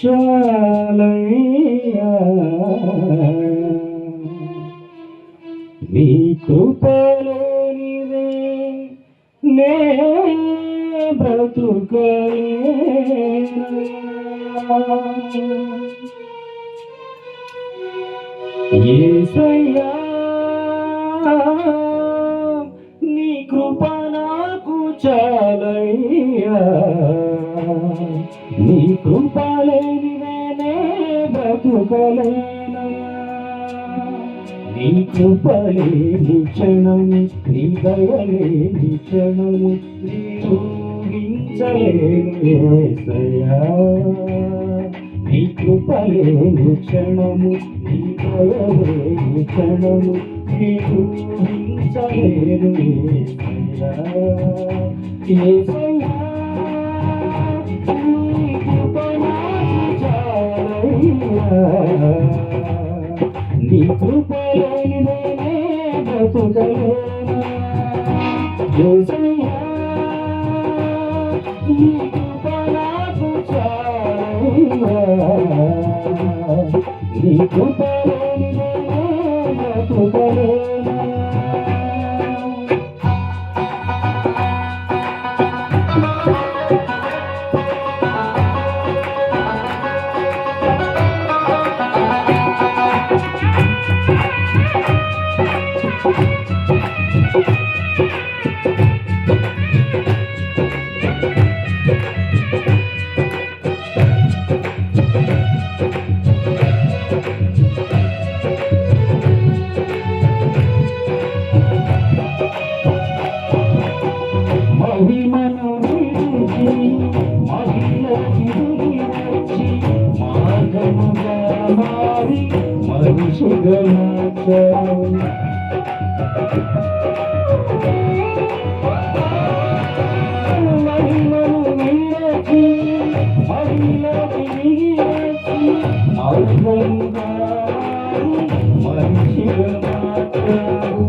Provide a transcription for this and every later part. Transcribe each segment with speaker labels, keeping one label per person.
Speaker 1: చాలయ్యా నీ కృపలోనిదే నే బ్రతుకలేనయ్యా యేసయ్యా నీ కృప నాకు చాలయ్యా నీ కృప లేనిదే నే బ్రతుకలేనయ్యా నీ కృప లేని క్షణము నీ దయ లేని క్షణము నీ ఊహించలేను యేసయ్యా నీ కృప లేని క్షణము నీ దయ లేని క్షణము నీ ఊహించలేను యేసయ్యా యేసయ్యా నీ కృప నాకు చాలయ్యా నీ కృప లేనిదే నే బ్రతుకలేను యేసయ్యా నీ కృప నాకు చాలయ్యా నీ కృప లేనిదే నే బ్రతుకలేను మహిమను విడిచి మహిళకి వచ్చి మార్గముగా మారి మనిషిగా మార్చావు మహిమను విడిచి మహిళకి వచ్చి మార్గముగా మారి మనిషిగా మార్చావు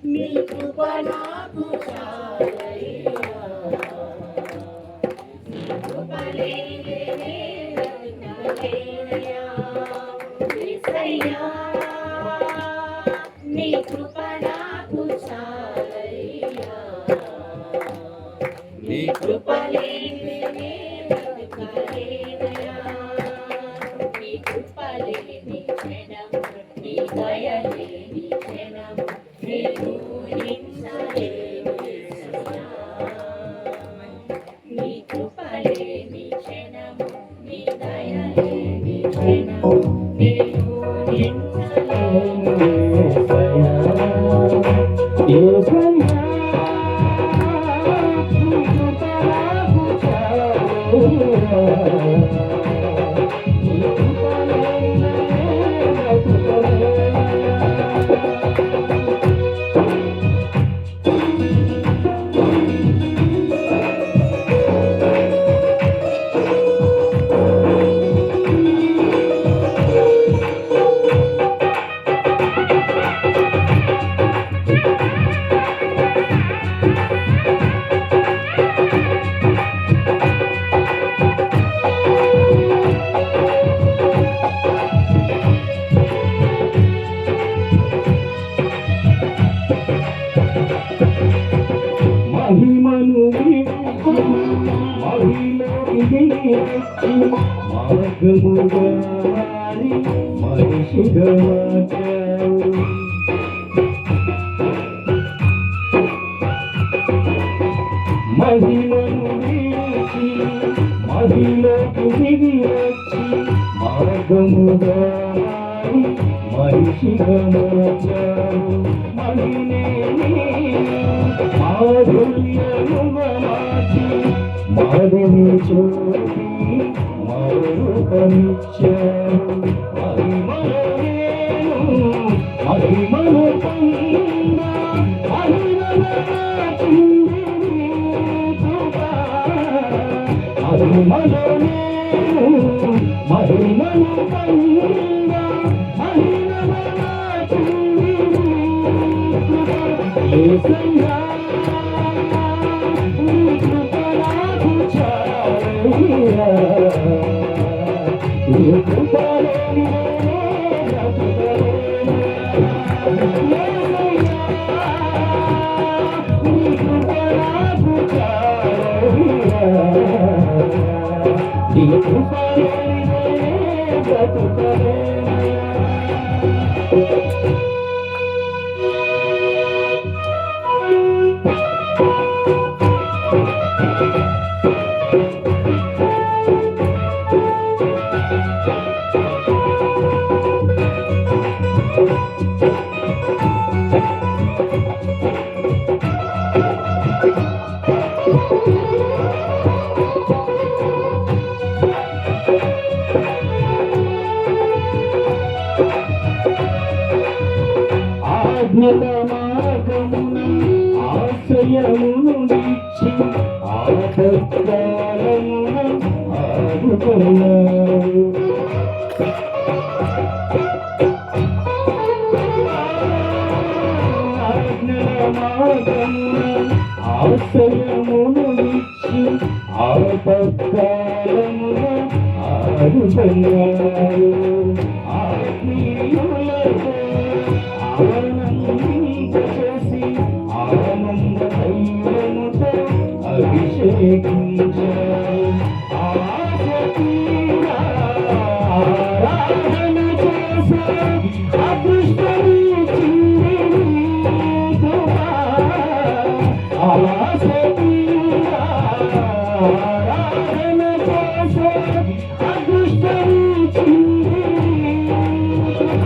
Speaker 1: నీ కృప నాకు చాలయ్యా నీ కృప లేనిదే నే బ్రతుకలేనయ్యా యేసయ్యా నీ కృప నాకు చాలయ్యా నీ కృప లేనిదే నే బ్రతుకలేనయ్యా నీ కృప లేని క్షణం నీ దయ లేని క్షణం నీ కృప లేని క్షణం నీ దయ లేని క్షణం నేను యేసయ్యా నీ కృప నాకు
Speaker 2: మహిళకి వచ్చి మార్గముగా మారి మనిషిగా మార్చావు. మహిళను వీచి మహిళకు దిగి వచ్చి మార్గముగా మారి మనిషిగా మార్చావు. మహిళే మాధుర్యముగా మార్చి మాదిని చూపి మరుపనిచ్చావు. మహిమలో నేను మహిమను పొంద మహిమలో మహిమలో నేను మహిమను పొంద మహిమలో యేసయ్యా నీ కృప నాకు చాలయ్యా. నీ కృప లేని నేనే బ్రతుకలేను. యేసయ్యా నీ కృప నాకు చాలయ్యా. నీ కృప లేని నేనే బ్రతుకలేను. ఆజ్ఞల మార్గమున ఆశ్రయమును నిచ్చి ఆపత్కాలమున ఆదుకున్నావు. ఆజ్ఞల మార్గమున ఆశ్రయమును నిచ్చి ఆపత్కాలమున ఆదుకున్నావు. ఆత్మీయులతో ఆనందింప చేసి ఆనంద ధైర్యముతో అభిషేకించావు. ఆశ తీరా ఆరాధన చేసే అదృష్టమిచ్చింది నీ కృప. ఆశ తీరా ఆరాధన చేసే అదృష్టమిచ్చింది నీ కృప.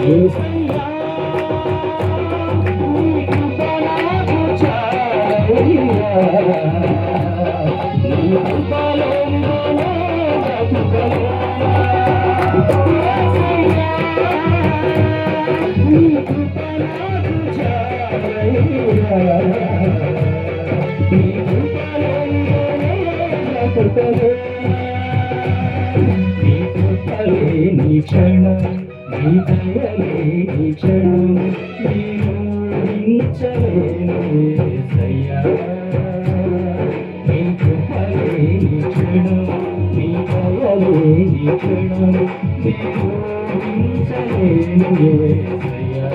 Speaker 2: యేసయ్యా నీ కృప నాకు చాలయ్యా. నీ కృప లేని నేనే బ్రతుకలేను. యేసయ్యా నీ కృప నాకు చాలయ్యా. నీ కృప లేని నేనే బ్రతుకలేను. నీ కృప లేని క్షణం నీ దయ లేని క్షణం నేను ఊహించలేను యేసయ్యా. నీ కృప లేని క్షణం నీ దయ లేని క్షణం నేను ఊహించలేను యేసయ్యా.